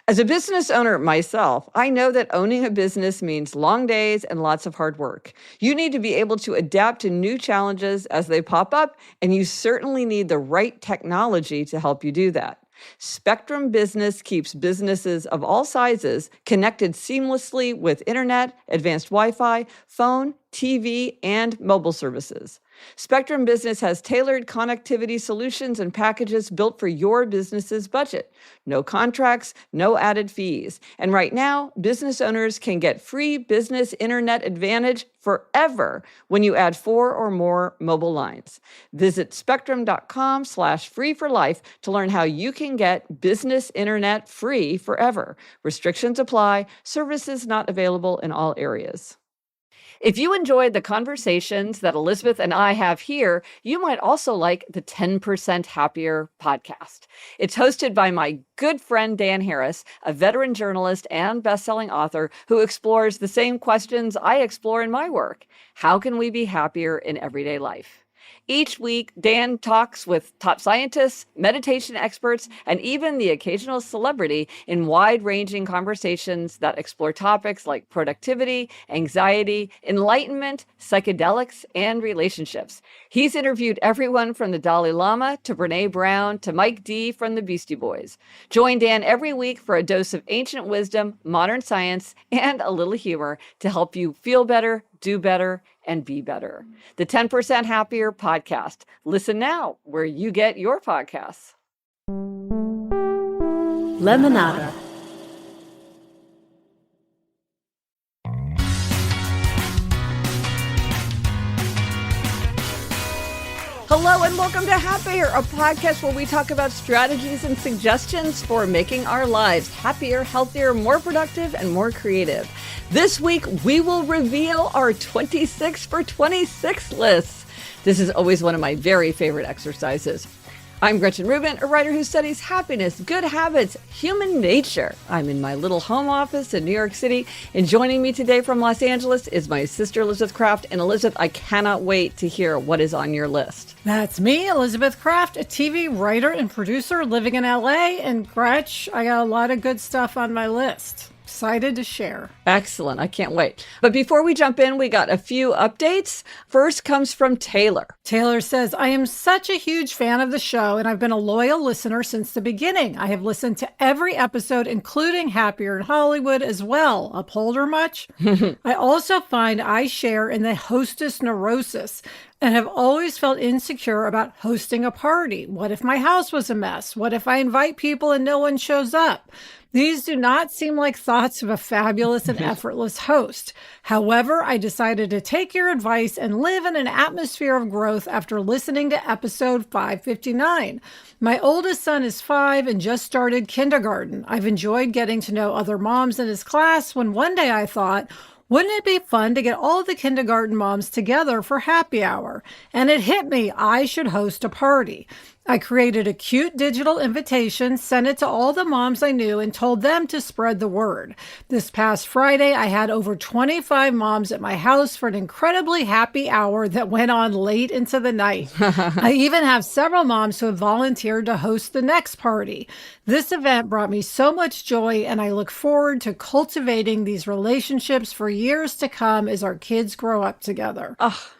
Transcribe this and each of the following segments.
As a business owner myself, I know that owning a business means long days and lots of hard work. You need to be able to adapt to new challenges as they pop up, and you certainly need the right technology to help you do that. Spectrum Business keeps businesses of all sizes connected seamlessly with internet, advanced Wi-Fi, phone, TV, and mobile services. Spectrum Business has tailored connectivity solutions and packages built for your business's budget. No contracts, no added fees. And right now, business owners can get free business internet advantage forever when you add 4 or more mobile lines. Visit spectrum.com/free for life to learn how you can get business internet free forever. Restrictions apply. Services not available in all areas. If you enjoyed the conversations that Elizabeth and I have here, you might also like the 10% Happier podcast. It's hosted by my good friend Dan Harris, a veteran journalist and best-selling author who explores the same questions I explore in my work. How can we be happier in everyday life? Each week, Dan talks with top scientists, meditation experts, and even the occasional celebrity in wide-ranging conversations that explore topics like productivity, anxiety, enlightenment, psychedelics, and relationships. He's interviewed everyone from the Dalai Lama to Brené Brown to Mike D from the Beastie Boys. Join Dan every week for a dose of ancient wisdom, modern science, and a little humor to help you feel better, do better, and be better. The 10% Happier podcast. Listen now where you get your podcasts. Lemonada. Hello and welcome to Happier, a podcast where we talk about strategies and suggestions for making our lives happier, healthier, more productive, and more creative. This week, we will reveal our 26 for 26 lists. This is always one of my very favorite exercises. I'm Gretchen Rubin, a writer who studies happiness, good habits, human nature. I'm in my little home office in New York City, and joining me today from Los Angeles is my sister, Elizabeth Kraft. And Elizabeth, I cannot wait to hear what is on your list. That's me, Elizabeth Kraft, a TV writer and producer living in LA. And Gretch, I got a lot of good stuff on my list. Excited to share. Excellent. I can't wait. But before we jump in, we got a few updates. First comes from Taylor. Taylor says, I am such a huge fan of the show, and I've been a loyal listener since the beginning. I have listened to every episode, including Happier in Hollywood as well. Upholder much? I also find I share in the hostess neurosis and have always felt insecure about hosting a party. What if my house was a mess? What if I invite people and no one shows up? These do not seem like thoughts of a fabulous and effortless host. However, I decided to take your advice and live in an atmosphere of growth after listening to episode 559. My oldest son is 5 and just started kindergarten. I've enjoyed getting to know other moms in his class when one day I thought, wouldn't it be fun to get all the kindergarten moms together for happy hour? And it hit me, I should host a party. I created a cute digital invitation, sent it to all the moms I knew, and told them to spread the word. This past Friday, I had over 25 moms at my house for an incredibly happy hour that went on late into the night. I even have several moms who have volunteered to host the next party. This event brought me so much joy, and I look forward to cultivating these relationships for years to come as our kids grow up together.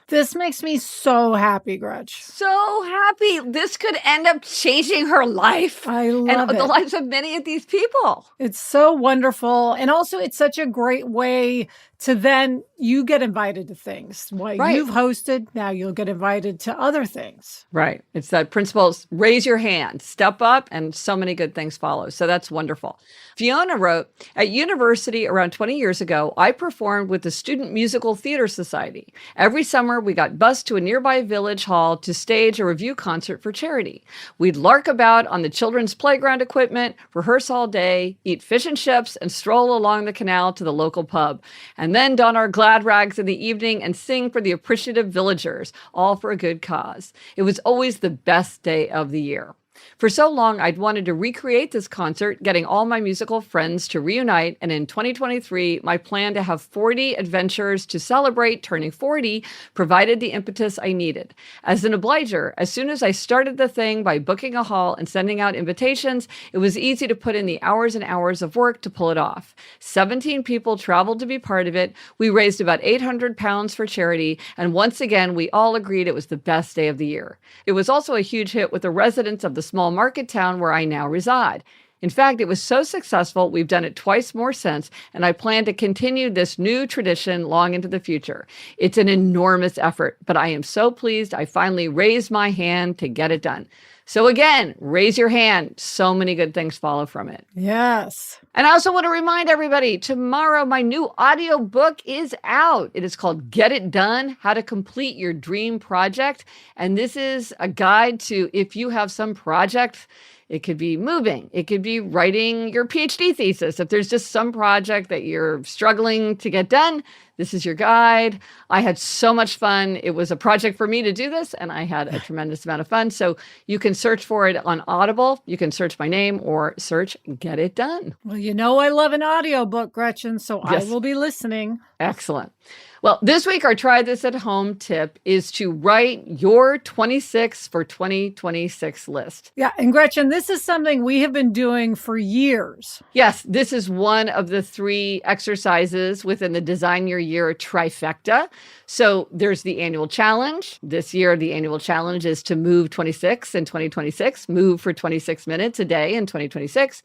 This makes me so happy, Gretch. So happy. This could end up changing her life. I love it. And the lives of many of these people. It's so wonderful. And also, it's such a great way to then you get invited to things. Right. You've hosted, now you'll get invited to other things. Right. It's that principle, raise your hand, step up, and so many good things follow. So that's wonderful. Fiona wrote, at university around 20 years ago, I performed with the Student Musical Theater Society. Every summer, we got bused to a nearby village hall to stage a review concert for charity. We'd lark about on the children's playground equipment, rehearse all day, eat fish and chips, and stroll along the canal to the local pub. And then don our glad rags in the evening and sing for the appreciative villagers, all for a good cause. It was always the best day of the year. For so long, I'd wanted to recreate this concert, getting all my musical friends to reunite. And in 2023, my plan to have 40 adventures to celebrate turning 40 provided the impetus I needed. As an obliger, as soon as I started the thing by booking a hall and sending out invitations, it was easy to put in the hours and hours of work to pull it off. 17 people traveled to be part of it. We raised about £800 for charity. And once again, we all agreed it was the best day of the year. It was also a huge hit with the residents of the small market town where I now reside. In fact, it was so successful, we've done it twice more since, and I plan to continue this new tradition long into the future. It's an enormous effort, but I am so pleased I finally raised my hand to get it done. So again, raise your hand. So many good things follow from it. Yes. And I also want to remind everybody, tomorrow my new audiobook is out. It is called Get It Done, How to Complete Your Dream Project. And this is a guide to if you have some project. It could be moving. It could be writing your PhD thesis. If there's just some project that you're struggling to get done, this is your guide. I had so much fun. It was a project for me to do this, and I had a tremendous amount of fun. So you can search for it on Audible. You can search my name or search Get It Done. Well, you know I love an audiobook, Gretchen, so yes. I will be listening. Excellent. Well, this week, our Try This at Home tip is to write your 26 for 2026 list. Yeah. And Gretchen, this is something we have been doing for years. Yes. This is one of the 3 exercises within the Design Your Year trifecta. So there's the annual challenge. This year, the annual challenge is to move 26 in 2026, move for 26 minutes a day in 2026.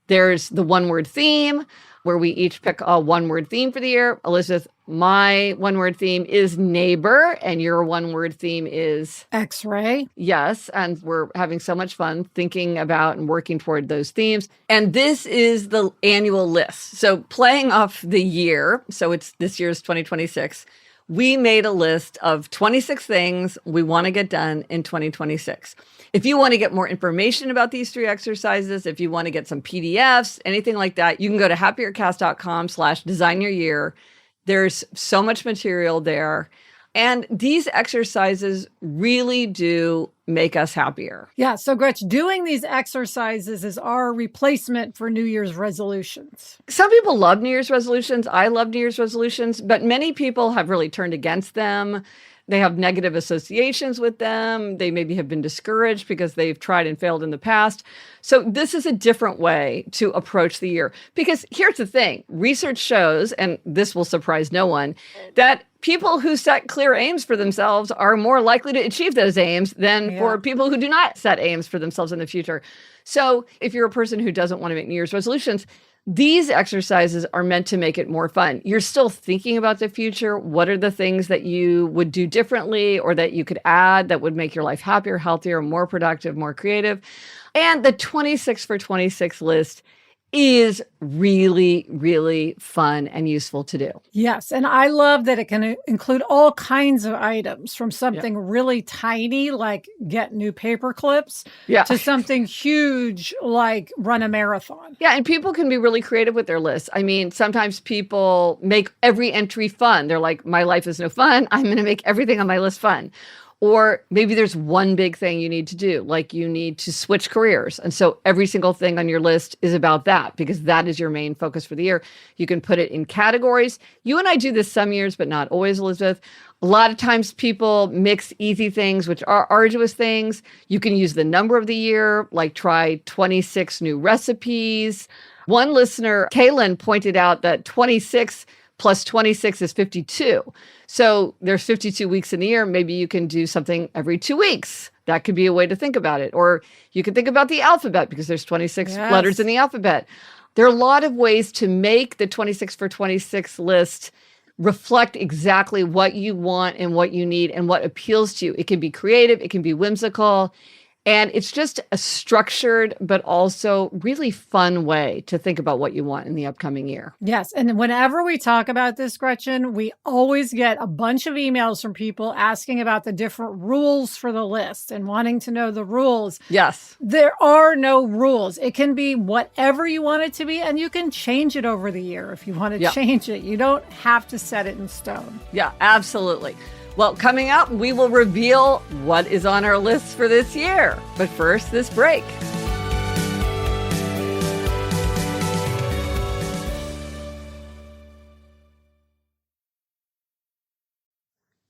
There's the one-word theme, where we each pick a one-word theme for the year. Elizabeth, my one-word theme is neighbor, and your one-word theme is X-ray. Yes, and we're having so much fun thinking about and working toward those themes. And this is the annual list. So playing off the year, so it's this year's 2026, we made a list of 26 things we want to get done in 2026. If you want to get more information about these 3 exercises, if you want to get some PDFs, anything like that, you can go to happiercast.com/designyouryear. There's so much material there. And these exercises really do make us happier. Yeah. So, Gretchen, doing these exercises is our replacement for New Year's resolutions. Some people love New Year's resolutions. I love New Year's resolutions, but many people have really turned against them. They have negative associations with them. They maybe have been discouraged because they've tried and failed in the past. So this is a different way to approach the year. Because here's the thing, research shows, and this will surprise no one, that people who set clear aims for themselves are more likely to achieve those aims than for people who do not set aims for themselves in the future. So if you're a person who doesn't want to make New Year's resolutions, these exercises are meant to make it more fun. You're still thinking about the future. What are the things that you would do differently or that you could add that would make your life happier, healthier, more productive, more creative? And the 26 for 26 list is really, really fun and useful to do. Yes. And I love that it can include all kinds of items, from something really tiny, like get new paper clips, to something huge, like run a marathon. Yeah. And people can be really creative with their lists. I mean, sometimes people make every entry fun. They're like, my life is no fun. I'm going to make everything on my list fun. Or maybe there's one big thing you need to do, like you need to switch careers. And so every single thing on your list is about that, because that is your main focus for the year. You can put it in categories. You and I do this some years, but not always, Elizabeth. A lot of times people mix easy things, which are arduous things. You can use the number of the year, like try 26 new recipes. One listener, Kaylin, pointed out that 26 plus 26 is 52. So there's 52 weeks in the year. Maybe you can do something every 2 weeks. That could be a way to think about it. Or you can think about the alphabet, because there's 26 letters in the alphabet. There are a lot of ways to make the 26 for 26 list reflect exactly what you want and what you need and what appeals to you. It can be creative. It can be whimsical. And it's just a structured, but also really fun way to think about what you want in the upcoming year. Yes. And whenever we talk about this, Gretchen, we always get a bunch of emails from people asking about the different rules for the list and wanting to know the rules. Yes. There are no rules. It can be whatever you want it to be, and you can change it over the year if you want to change it. You don't have to set it in stone. Yeah, absolutely. Well, coming up, we will reveal what is on our list for this year. But first, this break.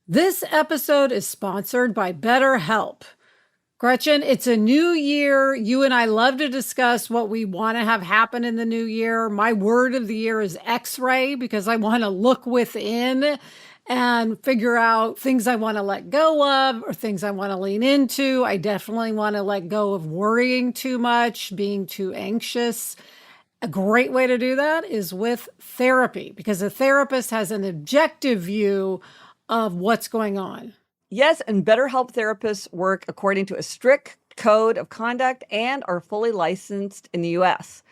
This episode is sponsored by BetterHelp. Gretchen, it's a new year. You and I love to discuss what we want to have happen in the new year. My word of the year is X-ray because I want to look within and figure out things I want to let go of or things I want to lean into. I definitely want to let go of worrying too much, being too anxious. A great way to do that is with therapy because a therapist has an objective view of what's going on. Yes, and BetterHelp therapists work according to a strict code of conduct and are fully licensed in the US.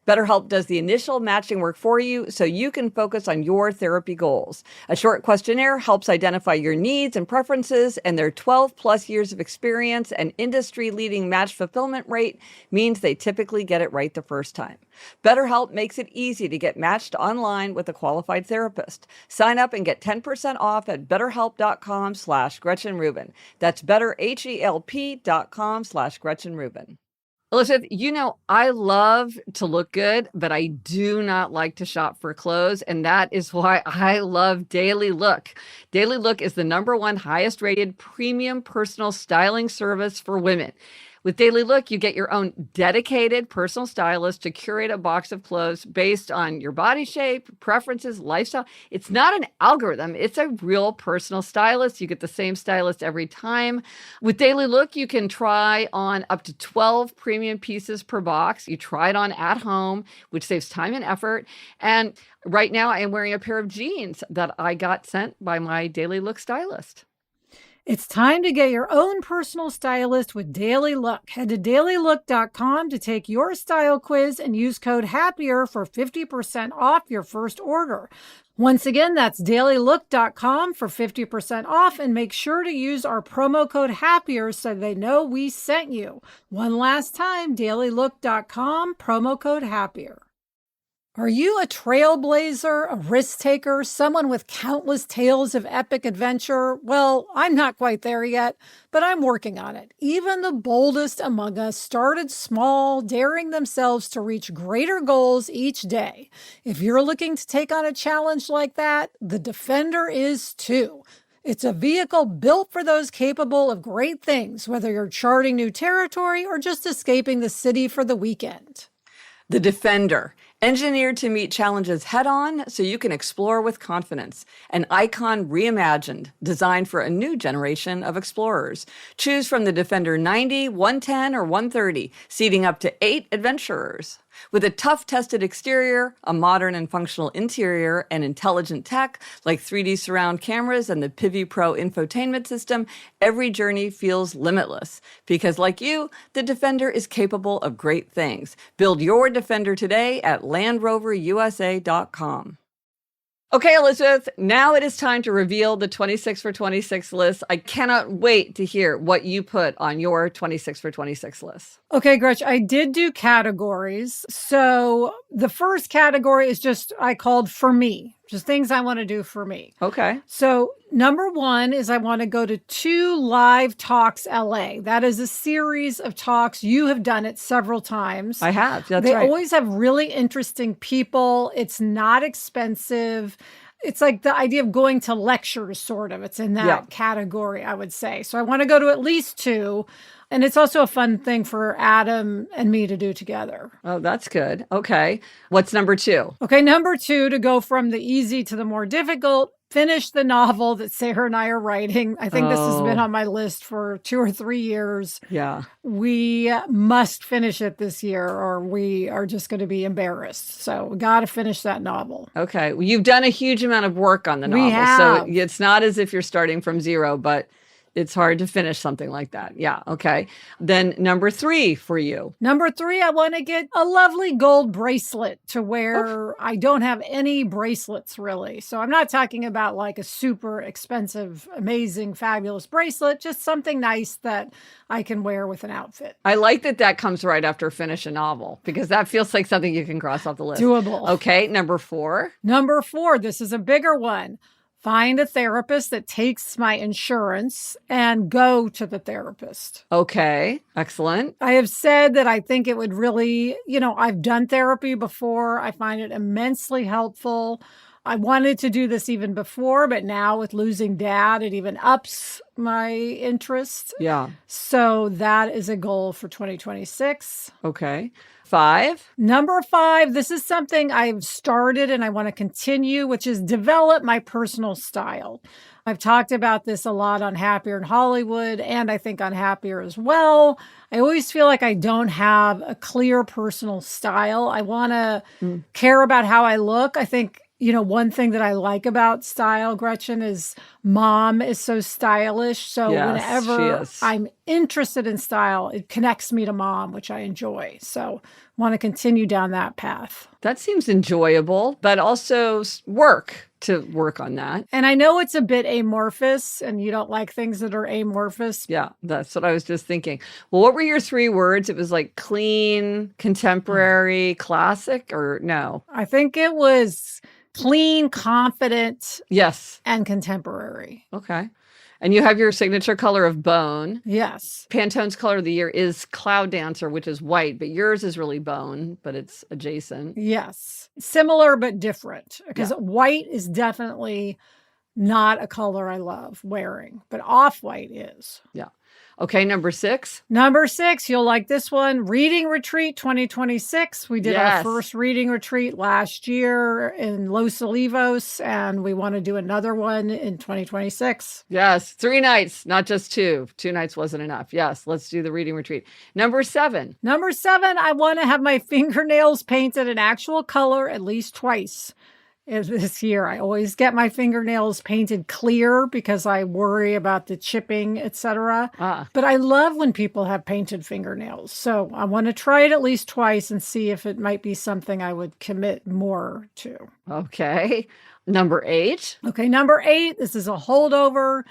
BetterHelp does the initial matching work for you so you can focus on your therapy goals. A short questionnaire helps identify your needs and preferences, and their 12 plus years of experience and industry-leading match fulfillment rate means they typically get it right the first time. BetterHelp makes it easy to get matched online with a qualified therapist. Sign up and get 10% off at betterhelp.com/Gretchen Rubin. That's betterhelp.com/Gretchen Rubin. Elizabeth, I love to look good, but I do not like to shop for clothes. And that is why I love Daily Look. Daily Look is the #1 highest rated premium personal styling service for women. With Daily Look, you get your own dedicated personal stylist to curate a box of clothes based on your body shape, preferences, lifestyle. It's not an algorithm. It's a real personal stylist. You get the same stylist every time. With Daily Look, you can try on up to 12 premium pieces per box. You try it on at home, which saves time and effort. And right now, I am wearing a pair of jeans that I got sent by my Daily Look stylist. It's time to get your own personal stylist with Daily Look. Head to dailylook.com to take your style quiz and use code HAPPIER for 50% off your first order. Once again, that's dailylook.com for 50% off, and make sure to use our promo code HAPPIER so they know we sent you. One last time, dailylook.com, promo code HAPPIER. Are you a trailblazer, a risk taker, someone with countless tales of epic adventure? Well, I'm not quite there yet, but I'm working on it. Even the boldest among us started small, daring themselves to reach greater goals each day. If you're looking to take on a challenge like that, the Defender is too. It's a vehicle built for those capable of great things, whether you're charting new territory or just escaping the city for the weekend. The Defender, engineered to meet challenges head-on so you can explore with confidence. An icon reimagined, designed for a new generation of explorers. Choose from the Defender 90, 110, or 130, seating up to 8 adventurers. With a tough-tested exterior, a modern and functional interior, and intelligent tech like 3D surround cameras and the Pivi Pro infotainment system, every journey feels limitless. Because like you, the Defender is capable of great things. Build your Defender today at LandRoverUSA.com. Okay, Elizabeth, now it is time to reveal the 26 for 26 list. I cannot wait to hear what you put on your 26 for 26 list. Okay, Gretchen, I did do categories. So the first category is I called for me, just things I want to do for me. Okay. So #1 is I want to go to 2 Live Talks LA. That is a series of talks. You have done it several times. I have. That's They right. always have really interesting people. It's not expensive. It's like the idea of going to lectures, sort of. It's in that category, I would say. So I want to go to at least 2. And it's also a fun thing for Adam and me to do together. Oh, that's good. Okay. What's #2? Okay, #2, to go from the easy to the more difficult, finish the novel that Sarah and I are writing. I think this has been on my list for 2 or 3 years. Yeah. We must finish it this year or we are just going to be embarrassed. So we got to finish that novel. Okay. Well, you've done a huge amount of work on the novel. We have. So it's not as if you're starting from zero, but it's hard to finish something like that. Yeah. Okay. Then #3 for you. #3, I want to get a lovely gold bracelet to wear. I don't have any bracelets really. So I'm not talking about like a super expensive, amazing, fabulous bracelet, just something nice that I can wear with an outfit. I like that comes right after finish a novel because that feels like something you can cross off the list. Doable. Okay. #4. #4, this is a bigger one. find a therapist that takes my insurance and go to the therapist. Okay, excellent. I have said that I think it would really, I've done therapy before. I find it immensely helpful. I wanted to do this even before, but now with losing dad, it even ups my interest. Yeah. So that is a goal for 2026. Okay. 5. Number 5, this is something I've started and I want to continue, which is develop my personal style. I've talked about this a lot on Happier in Hollywood, and I think on Happier as well. I always feel like I don't have a clear personal style. I want to care about how I look. I think, one thing that I like about style, Gretchen, is Mom is so stylish. So Yes, whenever she is. I'm interested in style, it connects me to Mom, which I enjoy. So want to continue down that path. That seems enjoyable, but also work on that. And I know it's a bit amorphous, and you don't like things that are amorphous. Yeah, that's what I was just thinking. Well, what were your 3 words? It was like clean, contemporary, classic, or no? I think it was clean, confident, Yes. and contemporary. Okay. And you have your signature color of bone. Yes. Pantone's color of the year is Cloud Dancer, which is white, but yours is really bone, but it's adjacent. Yes. Similar but different, because white is definitely not a color I love wearing, but off-white is. Yeah. Okay, number 6. Number 6, you'll like this one. Reading Retreat 2026. We did our first reading retreat last year in Los Olivos, and we want to do another one in 2026. Yes, 3 nights, not just 2. 2 nights wasn't enough. Yes, let's do the reading retreat. Number 7. Number 7, I want to have my fingernails painted in actual color at least twice this year. I always get my fingernails painted clear because I worry about the chipping, etc. But I love when people have painted fingernails. So I want to try it at least twice and see if it might be something I would commit more to. Okay. Number 8. Okay, number 8, this is a holdover.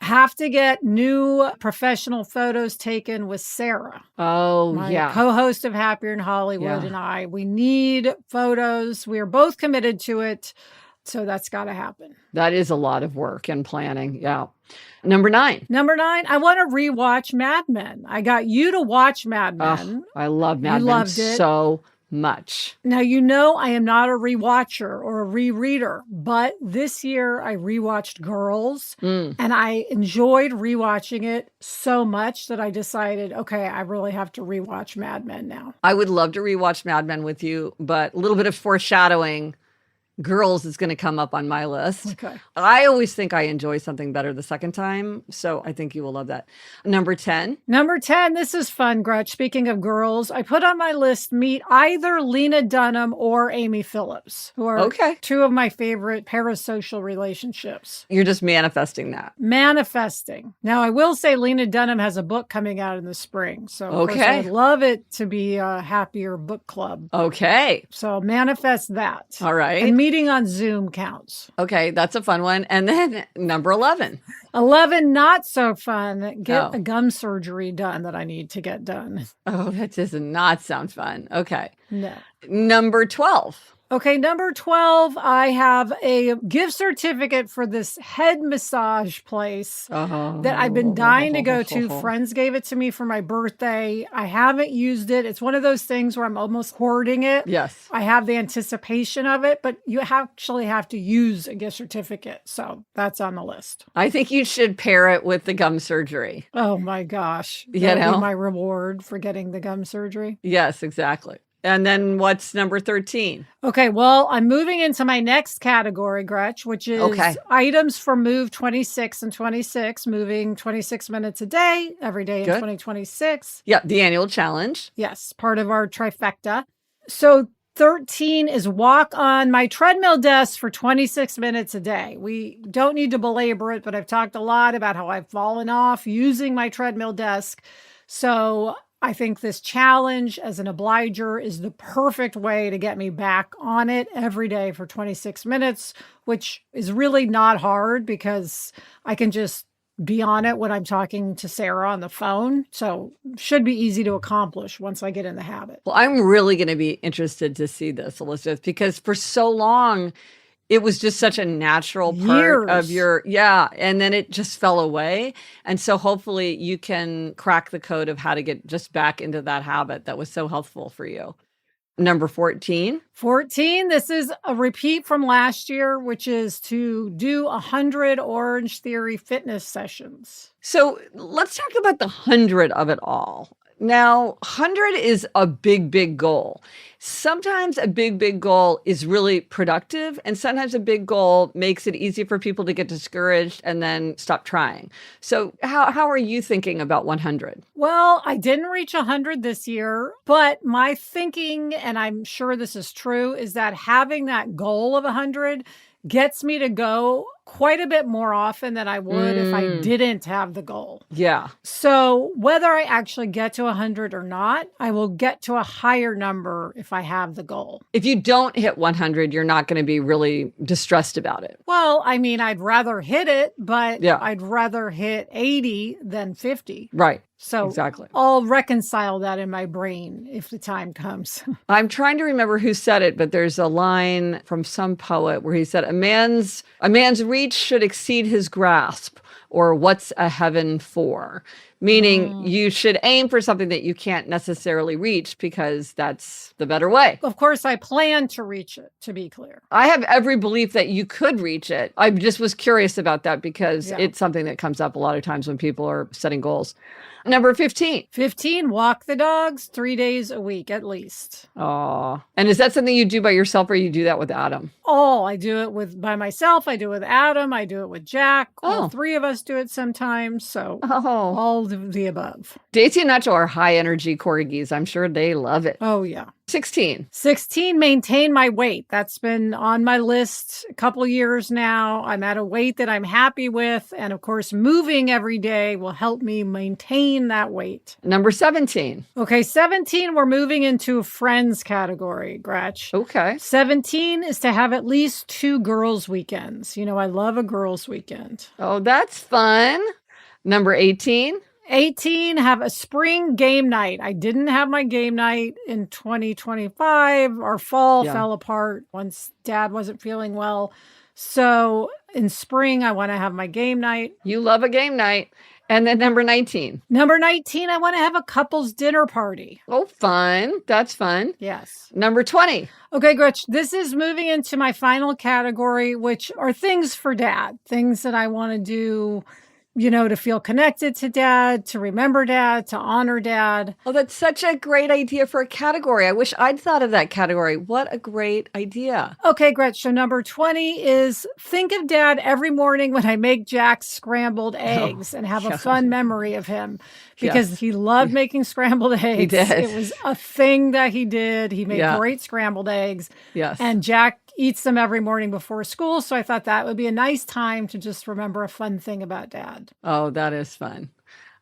Have to get new professional photos taken with Sarah. Oh, my co-host of Happier in Hollywood and I. We need photos. We are both committed to it. So that's got to happen. That is a lot of work and planning. Yeah. Number 9. Number 9, I want to rewatch Mad Men. I got you to watch Mad Men. Oh, I love Mad Men loved it so much. Now, I am not a rewatcher or a rereader, but this year I rewatched Girls and I enjoyed rewatching it so much that I decided, okay, I really have to rewatch Mad Men now. I would love to rewatch Mad Men with you, but a little bit of foreshadowing. Girls is going to come up on my list. Okay. I always think I enjoy something better the second time, so I think you will love that. Number 10. Number 10, this is fun, Gretch. Speaking of girls, I put on my list meet either Lena Dunham or Amy Phillips, who are 2 of my favorite parasocial relationships. You're just manifesting that. Manifesting. Now, I will say Lena Dunham has a book coming out in the spring, so of course I would love it to be a Happier book club. Okay. So manifest that. All right. And meeting on Zoom counts. Okay, that's a fun one. And then number 11. 11, not so fun. Get a gum surgery done that I need to get done. Oh, that does not sound fun. Okay. No. Number 12. Okay, number 12, I have a gift certificate for this head massage place that I've been dying to go to. Friends gave it to me for my birthday. I haven't used it. It's one of those things where I'm almost hoarding it. Yes. I have the anticipation of it, but you actually have to use a gift certificate. So that's on the list. I think you should pair it with the gum surgery. Oh my gosh. That'll be my reward for getting the gum surgery. Yes, exactly. And then what's number 13? Okay, well, I'm moving into my next category, Gretch, which is items for Move 26 and 26, moving 26 minutes a day, every day in 2026. Yeah, the annual challenge. Yes, part of our trifecta. So 13 is walk on my treadmill desk for 26 minutes a day. We don't need to belabor it, but I've talked a lot about how I've fallen off using my treadmill desk. So I think this challenge as an obliger is the perfect way to get me back on it every day for 26 minutes, which is really not hard because I can just be on it when I'm talking to Sarah on the phone. So should be easy to accomplish once I get in the habit. Well, I'm really going to be interested to see this, Elizabeth, because for so long, it was just such a natural part of Years. and then it just fell away. And so hopefully you can crack the code of how to get just back into that habit that was so helpful for you. Number 14. 14, this is a repeat from last year, which is to do 100 Orange Theory fitness sessions. So let's talk about the 100 of it all. Now, 100 is a big, big goal. Sometimes a big, big goal is really productive, and sometimes a big goal makes it easy for people to get discouraged and then stop trying. So how are you thinking about 100? Well, I didn't reach 100 this year, but my thinking, and I'm sure this is true, is that having that goal of 100 gets me to go quite a bit more often than I would if I didn't have the goal. Yeah. So whether I actually get to 100 or not, I will get to a higher number if I have the goal. If you don't hit 100, you're not going to be really distressed about it. Well, I mean, I'd rather hit it, but Yeah. I'd rather hit 80 than 50. Right. So Exactly. I'll reconcile that in my brain if the time comes. I'm trying to remember who said it, but there's a line from some poet where he said, a man's reach should exceed his grasp, or what's a heaven for? Meaning you should aim for something that you can't necessarily reach because that's the better way. Of course, I plan to reach it, to be clear. I have every belief that you could reach it. I just was curious about that because it's something that comes up a lot of times when people are setting goals. Number 15. 15, walk the dogs 3 days a week at least. Oh, and is that something you do by yourself or you do that with Adam? Oh, I do it by myself. I do it with Adam. I do it with Jack. All three of us do it sometimes. So all of the above. Daisy and Nacho are high energy corgis. I'm sure they love it. Oh, yeah. 16. 16, maintain my weight. That's been on my list a couple of years now. I'm at a weight that I'm happy with. And of course, moving every day will help me maintain that weight. Number 17. Okay, 17, we're moving into a friends category, Gretch. Okay. 17 is to have at least 2 girls' weekends. You know, I love a girls' weekend. Oh, that's fun. Number 18. 18, have a spring game night. I didn't have my game night in 2025. Our fall fell apart once Dad wasn't feeling well. So in spring, I want to have my game night. You love a game night. And then number 19. Number 19, I want to have a couple's dinner party. Oh, fun. That's fun. Yes. Number 20. Okay, Gretch, this is moving into my final category, which are things for Dad, things that I want to do, you know, to feel connected to Dad, to remember Dad, to honor Dad. Oh, that's such a great idea for a category. I wish I'd thought of that category. What a great idea. Okay, Gretch. So number 20 is think of Dad every morning when I make Jack's scrambled eggs and have a fun memory of him because he loved making scrambled eggs. He did. It was a thing that he did. He made great scrambled eggs. Yes. And Jack eats them every morning before school. So I thought that would be a nice time to just remember a fun thing about Dad. Oh, that is fun.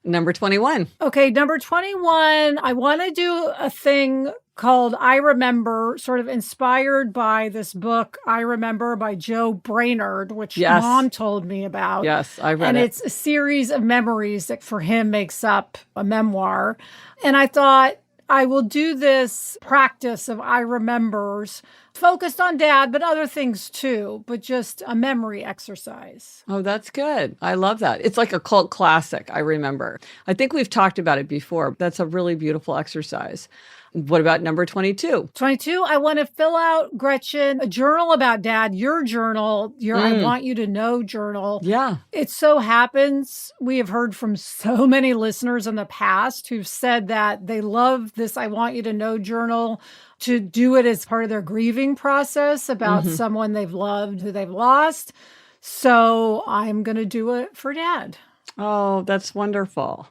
Number 21. Okay, number 21, I want to do a thing called I Remember, sort of inspired by this book, I Remember by Joe Brainerd, which Mom told me about. Yes, I read it. And it's a series of memories that for him makes up a memoir. And I thought I will do this practice of I Remembers focused on Dad, but other things too, but just a memory exercise. Oh, that's good. I love that. It's like a cult classic, I remember. I think we've talked about it before. That's a really beautiful exercise. What about number 22? 22, I want to fill out, Gretchen, a journal about Dad, your journal, your I Want You to Know journal. Yeah. It so happens we have heard from so many listeners in the past who've said that they love this I Want You to Know journal to do it as part of their grieving process about someone they've loved who they've lost. So I'm going to do it for Dad. Oh, that's wonderful.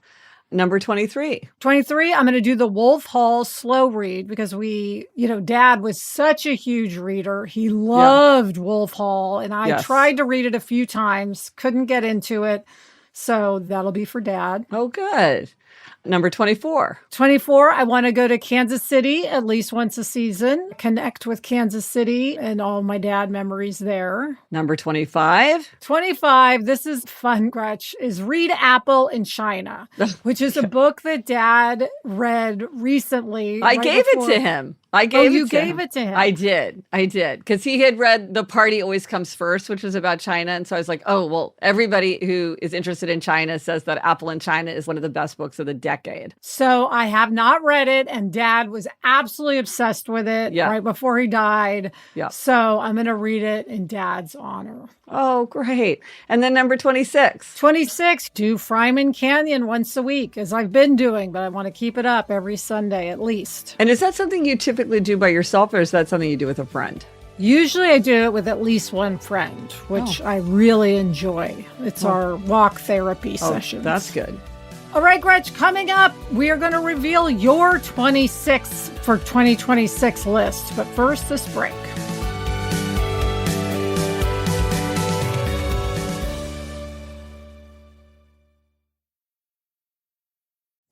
Number 23. 23, I'm going to do the Wolf Hall slow read because Dad was such a huge reader. He loved Wolf Hall, and I tried to read it a few times, couldn't get into it. So that'll be for Dad. Oh, good. Number 24. 24, I want to go to Kansas City at least once a season, connect with Kansas City and all my dad memories there. Number 25. 25, this is fun, Gretch, is Read Apple in China, which is a book that Dad read recently. I gave it to him. I gave it to him. I did. Because he had read The Party Always Comes First, which was about China. And so I was like, oh, well, everybody who is interested in China says that Apple in China is one of the best books of the decade. So I have not read it, and Dad was absolutely obsessed with it right before he died. Yeah. So I'm going to read it in Dad's honor. Oh, great. And then number 26. 26, do Fryman Canyon once a week, as I've been doing, but I want to keep it up every Sunday at least. And is that something you typically do by yourself, or is that something you do with a friend? Usually I do it with at least one friend, which I really enjoy. It's our walk therapy sessions. That's good. All right, Gretch, coming up, we are going to reveal your 26 for 2026 list. But first, this break.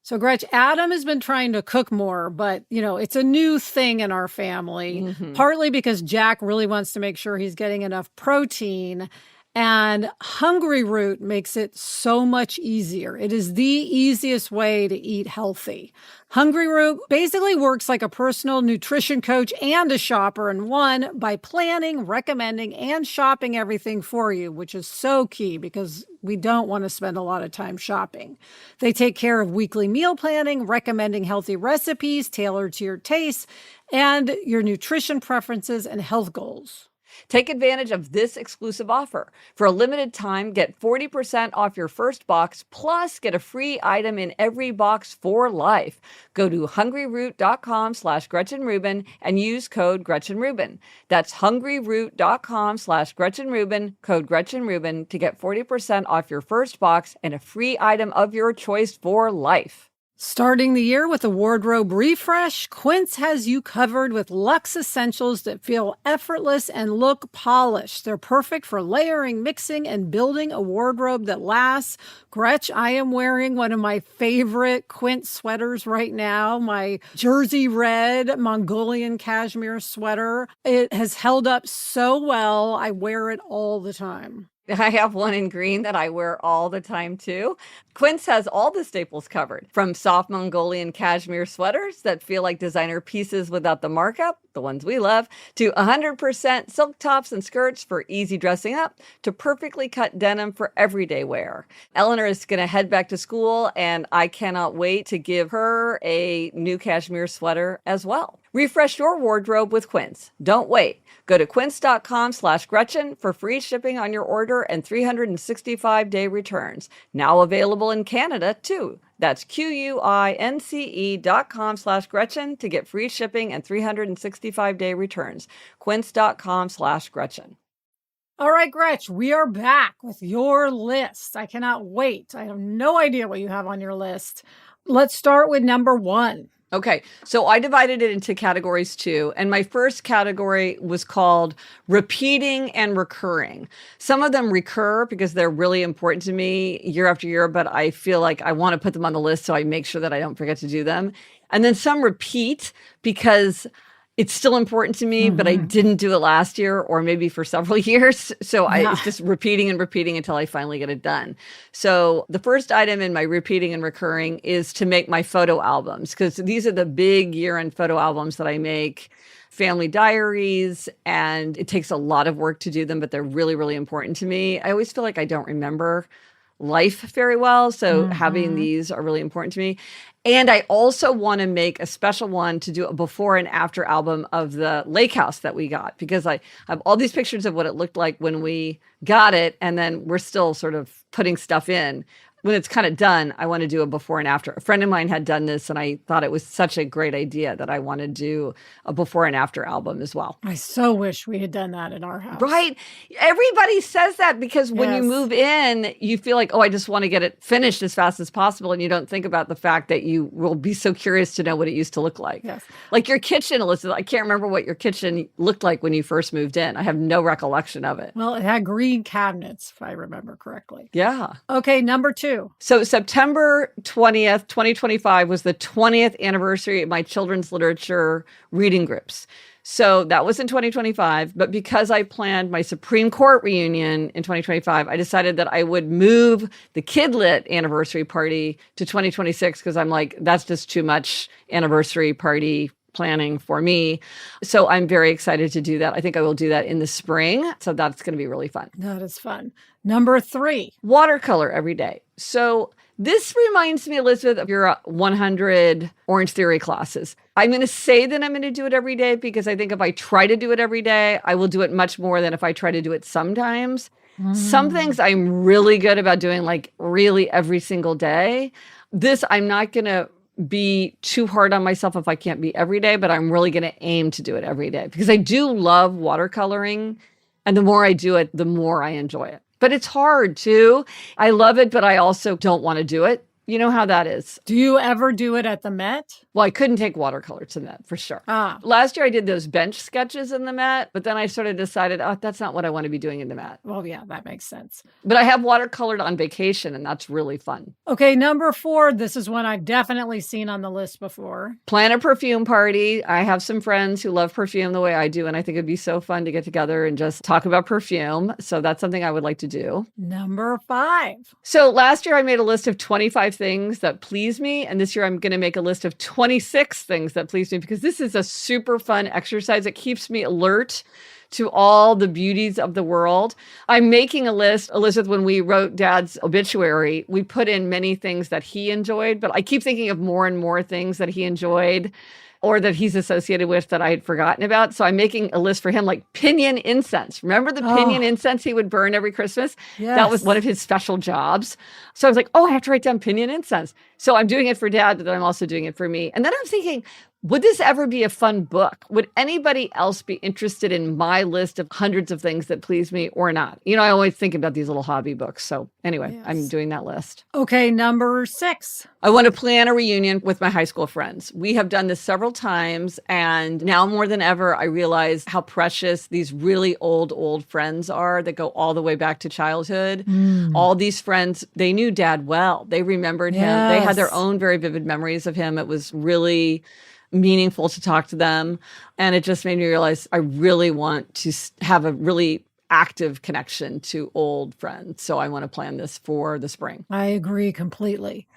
So, Gretch, Adam has been trying to cook more, but, it's a new thing in our family, partly because Jack really wants to make sure he's getting enough protein. And Hungry Root makes it so much easier. It is the easiest way to eat healthy. Hungry Root basically works like a personal nutrition coach and a shopper in one by planning, recommending, and shopping everything for you, which is so key because we don't want to spend a lot of time shopping. They take care of weekly meal planning, recommending healthy recipes tailored to your tastes and your nutrition preferences and health goals. Take advantage of this exclusive offer. For a limited time, get 40% off your first box, plus get a free item in every box for life. Go to hungryroot.com/Gretchen Rubin and use code Gretchen Rubin. That's hungryroot.com/Gretchen Rubin, code Gretchen Rubin to get 40% off your first box and a free item of your choice for life. Starting the year with a wardrobe refresh, Quince has you covered with luxe essentials that feel effortless and look polished. They're perfect for layering, mixing, and building a wardrobe that lasts. Gretch, I am wearing one of my favorite Quince sweaters right now, my Jersey red Mongolian cashmere sweater. It has held up so well. I wear it all the time. I have one in green that I wear all the time too. Quince has all the staples covered, from soft Mongolian cashmere sweaters that feel like designer pieces without the markup, the ones we love, to 100% silk tops and skirts for easy dressing up, to perfectly cut denim for everyday wear. Eleanor is going to head back to school, and I cannot wait to give her a new cashmere sweater as well. Refresh your wardrobe with Quince. Don't wait. Go to quince.com/Gretchen for free shipping on your order and 365-day returns. Now available in Canada, too. That's QUINCE.com/Gretchen to get free shipping and 365-day returns. Quince.com/Gretchen. All right, Gretch, we are back with your list. I cannot wait. I have no idea what you have on your list. Let's start with number 1. Okay, so I divided it into categories too, and my first category was called repeating and recurring. Some of them recur because they're really important to me year after year, but I feel like I want to put them on the list so I make sure that I don't forget to do them. And then some repeat because it's still important to me, but I didn't do it last year or maybe for several years. So it's just repeating and repeating until I finally get it done. So the first item in my repeating and recurring is to make my photo albums, because these are the big year-end photo albums that I make, family diaries, and it takes a lot of work to do them, but they're really, really important to me. I always feel like I don't remember life very well, so having these are really important to me. And I also want to make a special one to do a before and after album of the lake house that we got, because I have all these pictures of what it looked like when we got it, and then we're still sort of putting stuff in. When it's kind of done, I want to do a before and after. A friend of mine had done this, and I thought it was such a great idea that I want to do a before and after album as well. I so wish we had done that in our house. Right? Everybody says that because when you move in, you feel like, oh, I just want to get it finished as fast as possible. And you don't think about the fact that you will be so curious to know what it used to look like. Yes. Like your kitchen, Alyssa, I can't remember what your kitchen looked like when you first moved in. I have no recollection of it. Well, it had green cabinets, if I remember correctly. Yeah. Okay, number 2. too. So September 20th, 2025 was the 20th anniversary of my children's literature reading groups. So that was in 2025. But because I planned my Supreme Court reunion in 2025, I decided that I would move the Kid Lit anniversary party to 2026 because I'm like, that's just too much anniversary party planning for me. So I'm very excited to do that. I think I will do that in the spring. So that's going to be really fun. That is fun. Number 3. Watercolor every day. So this reminds me, Elizabeth, of your 100 Orange Theory classes. I'm going to say that I'm going to do it every day because I think if I try to do it every day, I will do it much more than if I try to do it sometimes. Some things I'm really good about doing, like really every single day. This, I'm not going to be too hard on myself if I can't be every day, but I'm really going to aim to do it every day because I do love watercoloring. And the more I do it, the more I enjoy it. But it's hard too. I love it, but I also don't want to do it. You know how that is. Do you ever do it at the Met? Well, I couldn't take watercolor to the Met for sure. Last year I did those bench sketches in the Met, but then I sort of decided, oh, that's not what I want to be doing in the Met. Well, yeah, that makes sense. But I have watercolored on vacation, and that's really fun. Okay, number 4. This is one I've definitely seen on the list before. Plan a perfume party. I have some friends who love perfume the way I do, and I think it'd be so fun to get together and just talk about perfume. So that's something I would like to do. Number 5. So last year I made a list of 25 things that please me, and this year I'm going to make a list of 26 things that please me because this is a super fun exercise. It keeps me alert to all the beauties of the world. I'm making a list. Elizabeth, when we wrote Dad's obituary, we put in many things that he enjoyed, but I keep thinking of more and more things that he enjoyed or that he's associated with that I had forgotten about. So I'm making a list for him, like pinyon incense. Remember the pinyon incense he would burn every Christmas? Yes. That was one of his special jobs. So I was like, oh, I have to write down pinyon incense. So I'm doing it for Dad, but then I'm also doing it for me. And then I'm thinking, would this ever be a fun book? Would anybody else be interested in my list of hundreds of things that please me or not? You know, I always think about these little hobby books. So anyway, Yes. I'm doing that list. Okay, number 6. I want to plan a reunion with my high school friends. We have done this several times, and now more than ever, I realize how precious these really old friends are that go all the way back to childhood. All these friends, they knew Dad well. They remembered him. They had their own very vivid memories of him. It was really meaningful to talk to them. And it just made me realize I really want to have a really active connection to old friends. So I want to plan this for the spring. I agree completely.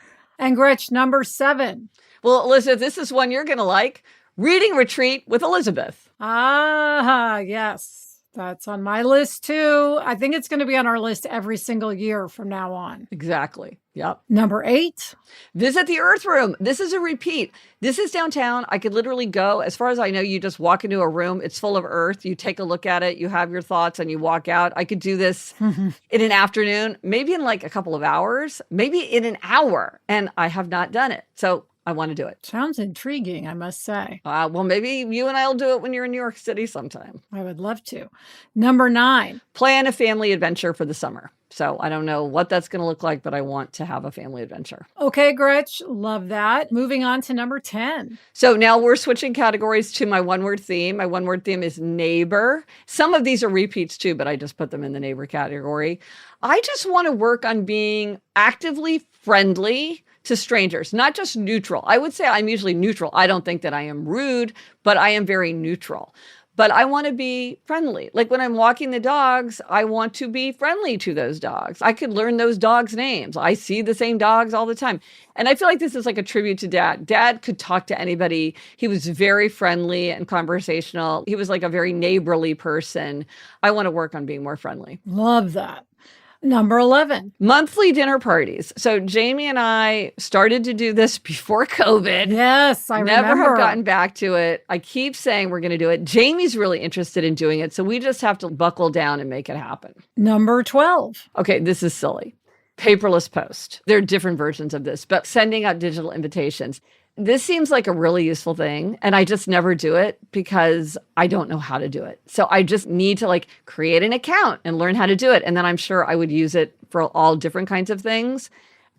And Gretch, number 7. Well, Elizabeth, this is one you're going to like. Reading retreat with Elizabeth. Yes. That's on my list too. I think it's going to be on our list every single year from now on. Exactly. Yep. Number 8. Visit the Earth Room. This is a repeat. This is downtown. I could literally go. As far as I know, you just walk into a room. It's full of earth. You take a look at it. You have your thoughts and you walk out. I could do this in an afternoon, maybe in like a couple of hours, maybe in an hour. And I have not done it. So I want to do it. Sounds intriguing, I must say. Well, maybe you and I will do it when you're in New York City sometime. I would love to. Number 9. Plan a family adventure for the summer. So I don't know what that's going to look like, but I want to have a family adventure. Okay, Gretch, love that. Moving on to number 10. So now we're switching categories to my one-word theme. My one-word theme is neighbor. Some of these are repeats too, but I just put them in the neighbor category. I just want to work on being actively friendly to strangers, not just neutral. I would say I'm usually neutral. I don't think that I am rude, but I am very neutral. But I want to be friendly. Like when I'm walking the dogs, I want to be friendly to those dogs. I could learn those dogs' names. I see the same dogs all the time. And I feel like this is like a tribute to Dad. Dad could talk to anybody. He was very friendly and conversational. He was like a very neighborly person. I want to work on being more friendly. Love that. Number 11. Monthly dinner parties. So Jamie and I started to do this before COVID. Yes, I Never remember. have gotten back to it. I keep saying we're going to do it. Jamie's really interested in doing it. So we just have to buckle down and make it happen. Number 12. Okay, this is silly. Paperless post. There are different versions of this, but sending out digital invitations. This seems like a really useful thing, and I just never do it because I don't know how to do it. So I just need to like create an account and learn how to do it. And then I'm sure I would use it for all different kinds of things.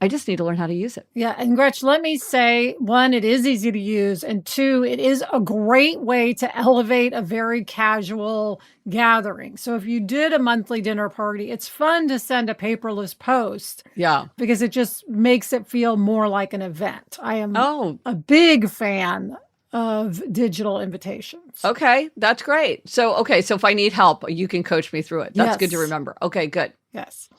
I just need to learn how to use it. Yeah. And Gretchen, let me say, one, it is easy to use. And two, it is a great way to elevate a very casual gathering. So if you did a monthly dinner party, it's fun to send a paperless post. Yeah. Because it just makes it feel more like an event. I am a big fan of digital invitations. Okay, that's great. So if I need help, you can coach me through it. That's good to remember. Okay, good. Yes.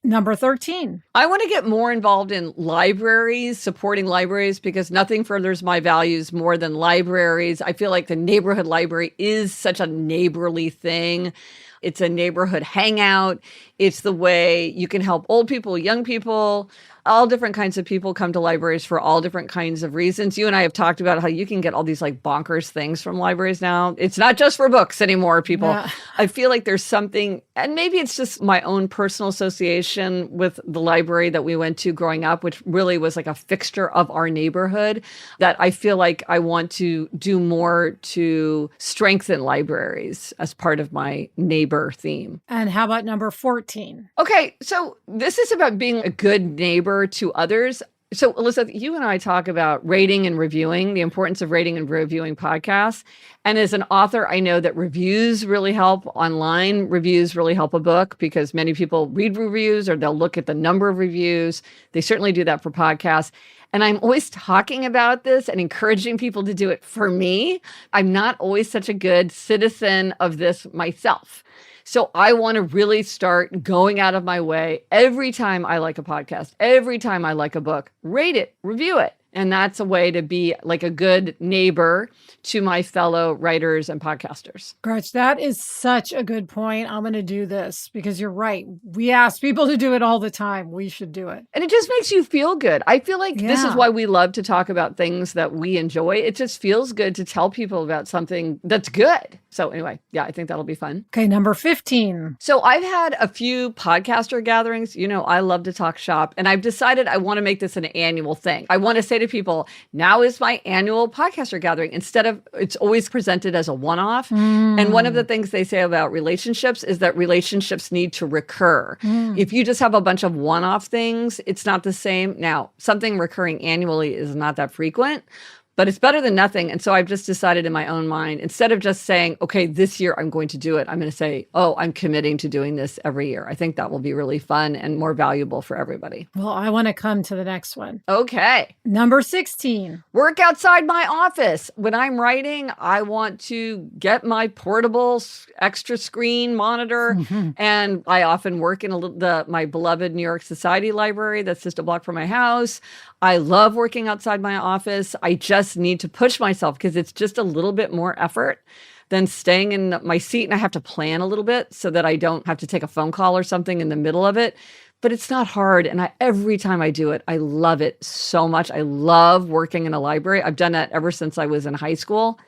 Number 13. I want to get more involved in libraries, supporting libraries, because nothing furthers my values more than libraries. I feel like the neighborhood library is such a neighborly thing. It's a neighborhood hangout. It's the way you can help old people, young people, all different kinds of people come to libraries for all different kinds of reasons. You and I have talked about how you can get all these like bonkers things from libraries now. It's not just for books anymore, people. Yeah. I feel like there's something, and maybe it's just my own personal association with the library that we went to growing up, which really was like a fixture of our neighborhood, that I feel like I want to do more to strengthen libraries as part of my neighbor theme. And how about number 14? Okay, so this is about being a good neighbor to others. So, Elizabeth, you and I talk about rating and reviewing, the importance of rating and reviewing podcasts. And as an author, I know that reviews really help online. Reviews really help a book because many people read reviews or they'll look at the number of reviews. They certainly do that for podcasts. And I'm always talking about this and encouraging people to do it for me. I'm not always such a good citizen of this myself. So I want to really start going out of my way every time I like a podcast, every time I like a book, rate it, review it. And that's a way to be like a good neighbor to my fellow writers and podcasters. Gretch, that is such a good point. I'm going to do this because you're right. We ask people to do it all the time. We should do it. And it just makes you feel good. I feel like this is why we love to talk about things that we enjoy. It just feels good to tell people about something that's good. So anyway, yeah, I think that'll be fun. Okay, number 15. So I've had a few podcaster gatherings. You know, I love to talk shop, and I've decided I want to make this an annual thing. I want to say to people, now is my annual podcaster gathering. Instead of, it's always presented as a one-off. And one of the things they say about relationships is that relationships need to recur. If you just have a bunch of one-off things, it's not the same. Now, something recurring annually is not that frequent, but it's better than nothing. And so I've just decided in my own mind, instead of just saying, okay, this year I'm going to do it, I'm going to say, oh, I'm committing to doing this every year. I think that will be really fun and more valuable for everybody. Well, I want to come to the next one. Okay. Number 16. Work outside my office. When I'm writing, I want to get my portable extra screen monitor. And I often work in my beloved New York Society library that's just a block from my house. I love working outside my office. I just need to push myself because it's just a little bit more effort than staying in my seat. And I have to plan a little bit so that I don't have to take a phone call or something in the middle of it. But it's not hard. And every time I do it, I love it so much. I love working in a library. I've done that ever since I was in high school.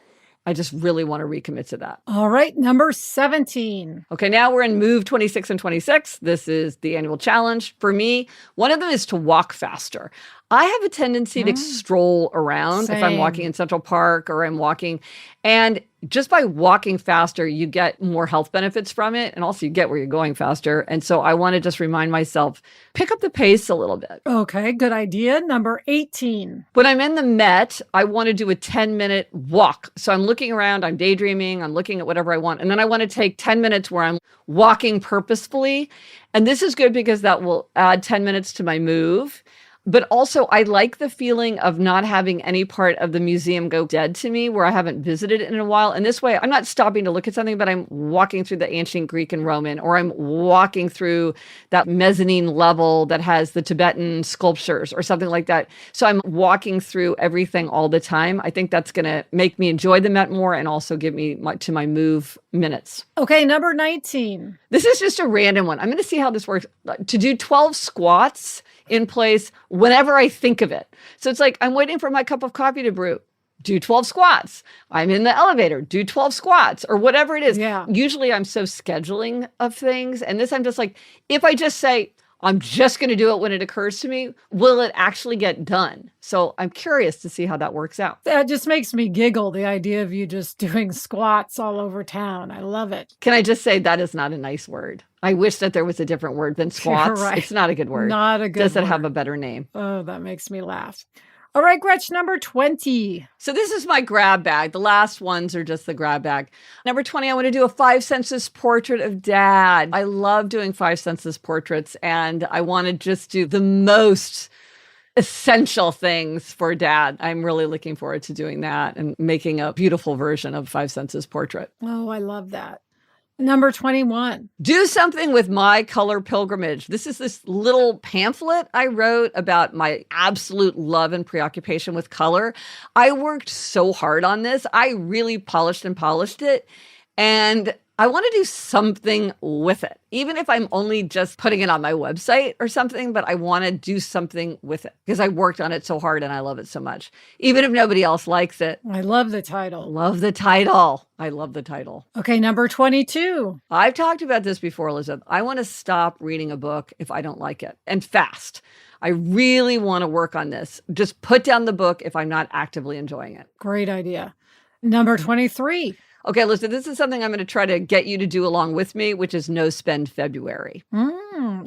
I just really want to recommit to that. All right, number 17. Okay, now we're in Move 26 and 26. This is the annual challenge. For me, one of them is to walk faster. I have a tendency to stroll around if I'm walking in Central Park or I'm walking. And just by walking faster, you get more health benefits from it. And also you get where you're going faster. And so I want to just remind myself, pick up the pace a little bit. Okay, good idea. Number 18. When I'm in the Met, I want to do a 10-minute walk. So I'm looking around, I'm daydreaming, I'm looking at whatever I want. And then I want to take 10 minutes where I'm walking purposefully. And this is good because that will add 10 minutes to my move. But also, I like the feeling of not having any part of the museum go dead to me where I haven't visited it in a while. And this way, I'm not stopping to look at something, but I'm walking through the ancient Greek and Roman, or I'm walking through that mezzanine level that has the Tibetan sculptures or something like that. So I'm walking through everything all the time. I think that's going to make me enjoy the Met more and also give me to my move minutes. Okay, number 19. This is just a random one. I'm going to see how this works. To do 12 squats in place whenever I think of it. So it's like, I'm waiting for my cup of coffee to brew. Do 12 squats. I'm in the elevator. Do 12 squats or whatever it is. Yeah. Usually I'm so scheduling of things. And this, I'm just like, if I just say, I'm just going to do it when it occurs to me. Will it actually get done? So I'm curious to see how that works out. That just makes me giggle, the idea of you just doing squats all over town. I love it. Can I just say that is not a nice word? I wish that there was a different word than squats. Right. It's not a good word. Not a good Does it word. have a better name? Oh, that makes me laugh. All right, Gretchen, number 20. So this is my grab bag. The last ones are just the grab bag. Number 20, I want to do a 5 census portrait of Dad. I love doing 5 census portraits, and I want to just do the most essential things for Dad. I'm really looking forward to doing that and making a beautiful version of 5 census portrait. Oh, I love that. Number 21. Do something with my color pilgrimage. This is this little pamphlet I wrote about my absolute love and preoccupation with color. I worked so hard on this. I really polished it. And I want to do something with it, even if I'm only just putting it on my website or something, but I want to do something with it because I worked on it so hard and I love it so much, even if nobody else likes it. I love the title. Love the title. I love the title. Okay, number 22. I've talked about this before, Elizabeth. I want to stop reading a book if I don't like it, and fast. I really want to work on this. Just put down the book if I'm not actively enjoying it. Great idea. Number 23. Okay, Elizabeth, this is something I'm going to try to get you to do along with me, which is no spend February.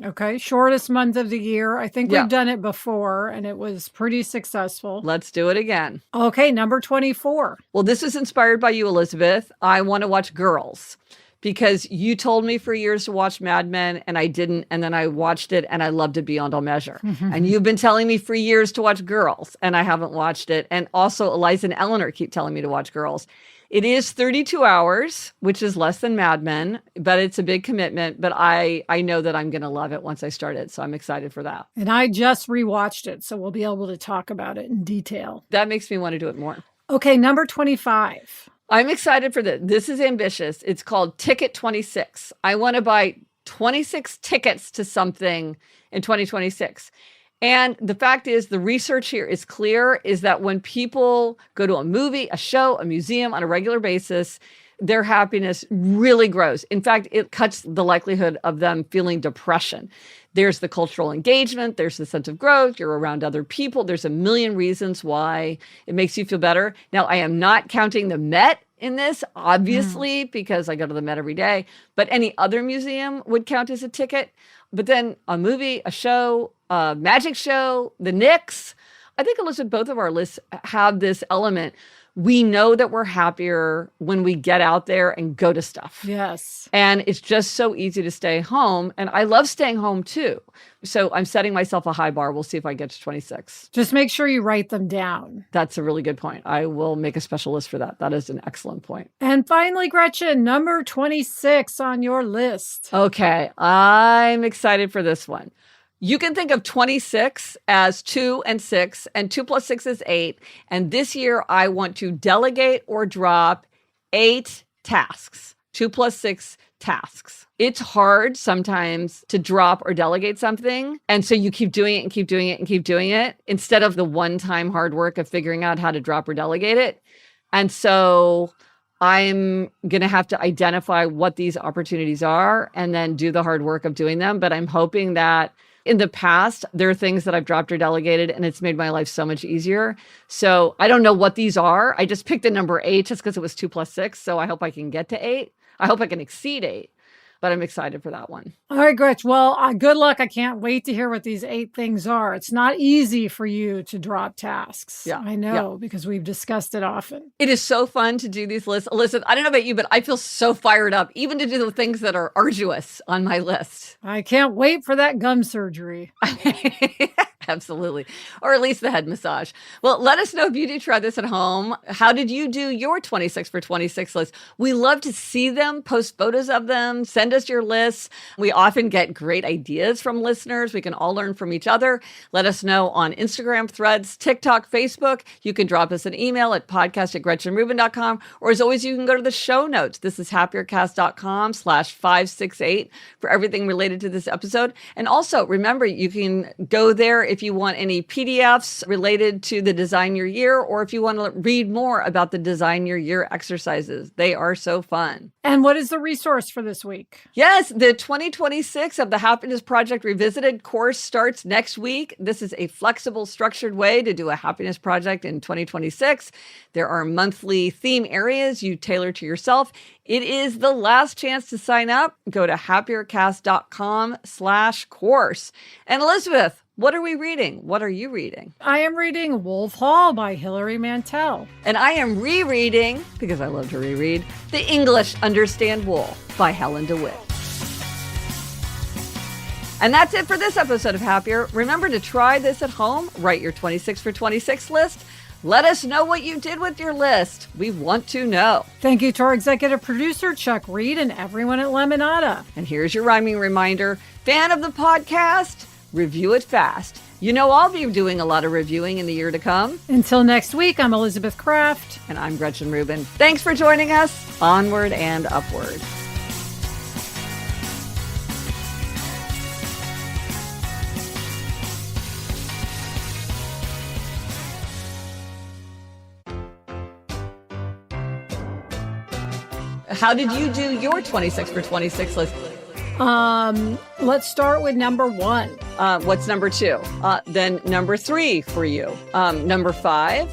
Okay, shortest month of the year. I think we've done it before, and it was pretty successful. Let's do it again. Okay, number 24. Well, this is inspired by you, Elizabeth. I want to watch Girls because you told me for years to watch Mad Men, and I didn't, and then I watched it, and I loved it beyond all measure. And you've been telling me for years to watch Girls, and I haven't watched it. And also, Eliza and Eleanor keep telling me to watch Girls. It is 32 hours, which is less than Mad Men, but it's a big commitment. But I know that I'm going to love it once I start it. So I'm excited for that. And I just rewatched it, so we'll be able to talk about it in detail. That makes me want to do it more. Okay, number 25. I'm excited for this. This is ambitious. It's called Ticket 26. I want to buy 26 tickets to something in 2026. And the fact is, the research here is clear, is that when people go to a movie, a show, a museum on a regular basis, their happiness really grows. In fact, it cuts the likelihood of them feeling depression. There's the cultural engagement. There's the sense of growth. You're around other people. There's a million reasons why it makes you feel better. Now, I am not counting the Met in this, obviously, because I go to the Met every day, but any other museum would count as a ticket. But then a movie, a show, a magic show, the Knicks, I think, Elizabeth, both of our lists have this element. We know that we're happier when we get out there and go to stuff. Yes. And it's just so easy to stay home. And I love staying home too. So I'm setting myself a high bar. We'll see if I get to 26. Just make sure you write them down. That's a really good point. I will make a special list for that. That is an excellent point. And finally, Gretchen, number 26 on your list. Okay. I'm excited for this one. You can think of 26 as 2 and 6, and 2 plus 6 is 8. And this year, I want to delegate or drop 8 tasks, 2 plus 6 tasks. It's hard sometimes to drop or delegate something. And so you keep doing it and keep doing it and keep doing it instead of the one-time hard work of figuring out how to drop or delegate it. And so I'm going to have to identify what these opportunities are and then do the hard work of doing them. But I'm hoping that in the past, there are things that I've dropped or delegated, and it's made my life so much easier. So I don't know what these are. I just picked the number 8 just because it was 2 plus 6. So I hope I can get to 8. I hope I can exceed 8. But I'm excited for that one. All right, Gretchen. Well, good luck. I can't wait to hear what these 8 things are. It's not easy for you to drop tasks. Yeah, I know, because we've discussed it often. It is so fun to do these lists. Listen, I don't know about you, but I feel so fired up, even to do the things that are arduous on my list. I can't wait for that gum surgery. Absolutely. Or at least the head massage. Well, let us know if you do try this at home. How did you do your 26 for 26 list? We love to see them, post photos of them, send us your lists. We often get great ideas from listeners. We can all learn from each other. Let us know on Instagram, Threads, TikTok, Facebook. You can drop us an email at podcast@gretchenrubin.com. Or as always, you can go to the show notes. This is happiercast.com/568 for everything related to this episode. And also remember, you can go there if you want any PDFs related to the Design Your Year, or if you want to read more about the Design Your Year exercises. They are so fun. And what is the resource for this week? Yes, the 2026 of the Happiness Project Revisited course starts next week. This is a flexible, structured way to do a happiness project in 2026. There are monthly theme areas you tailor to yourself. It is the last chance to sign up. Go to happiercast.com/course. And Elizabeth, what are we reading? What are you reading? I am reading Wolf Hall by Hilary Mantel. And I am rereading, because I love to reread, The English Understand Wool by Helen DeWitt. And that's it for this episode of Happier. Remember to try this at home. Write your 26 for 26 list. Let us know what you did with your list. We want to know. Thank you to our executive producer, Chuck Reed, and everyone at Lemonada. And here's your rhyming reminder. Fan of the podcast? Review it fast. You know I'll be doing a lot of reviewing in the year to come. Until next week, I'm Elizabeth Kraft. And I'm Gretchen Rubin. Thanks for joining us. Onward and upward. How did you do your 26 for 26 list? Let's start with number 1. What's number 2? Then number 3 for you. Number 5,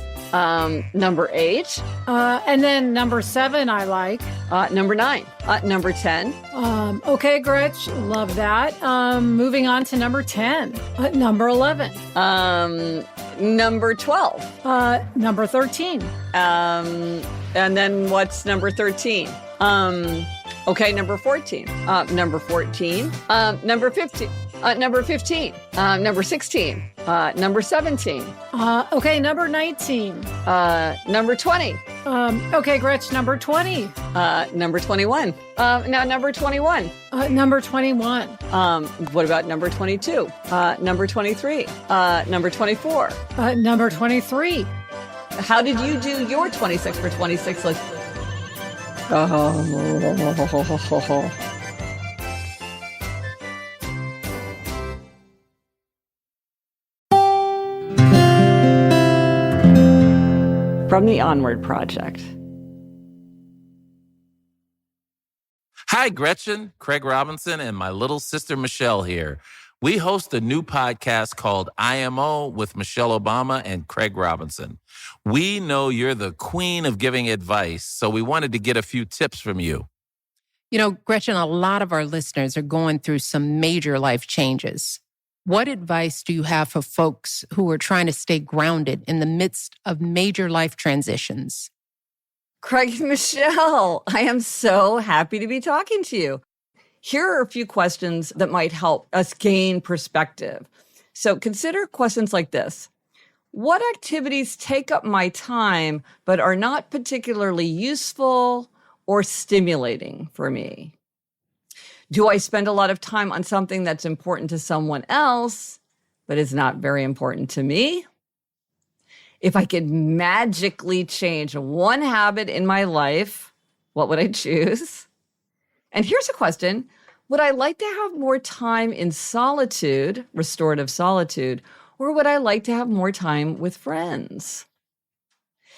number 8. And then number 7 I like. Number 9. Number 10. Okay, Gretch, love that. Moving on to number 10. Number 11. Number 12. Number 13. And then what's number 13? Okay, number 14. Number 14. Number 15. Number 15. Number 16. Number 17. Okay, number 19. Number 20. Okay, Gretch, number 20. Number 21. Now number 21. Number 21. What about number 22? Number 23. Number 24. Number 23. How did you do your 26 for 26 list? From the Onward Project. Hi, Gretchen, Craig Robinson, and my little sister Michelle here. We host a new podcast called IMO with Michelle Obama and Craig Robinson. We know you're the queen of giving advice, so we wanted to get a few tips from you. You know, Gretchen, a lot of our listeners are going through some major life changes. What advice do you have for folks who are trying to stay grounded in the midst of major life transitions? Craig and Michelle, I am so happy to be talking to you. Here are a few questions that might help us gain perspective. So consider questions like this. What activities take up my time but are not particularly useful or stimulating for me? Do I spend a lot of time on something that's important to someone else but is not very important to me? If I could magically change one habit in my life, what would I choose? And here's a question. Would I like to have more time in solitude, restorative solitude, or would I like to have more time with friends?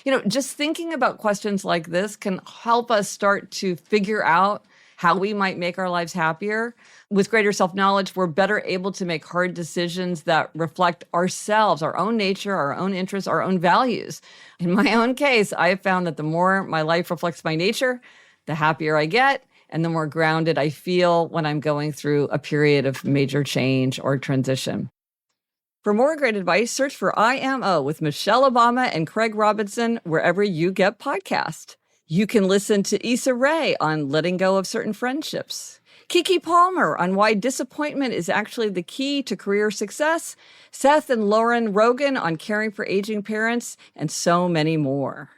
You know, just thinking about questions like this can help us start to figure out how we might make our lives happier. With greater self-knowledge, we're better able to make hard decisions that reflect ourselves, our own nature, our own interests, our own values. In my own case, I have found that the more my life reflects my nature, the happier I get, and the more grounded I feel when I'm going through a period of major change or transition. For more great advice, search for IMO with Michelle Obama and Craig Robinson wherever you get podcasts. You can listen to Issa Rae on letting go of certain friendships, Kiki Palmer on why disappointment is actually the key to career success, Seth and Lauren Rogan on caring for aging parents, and so many more.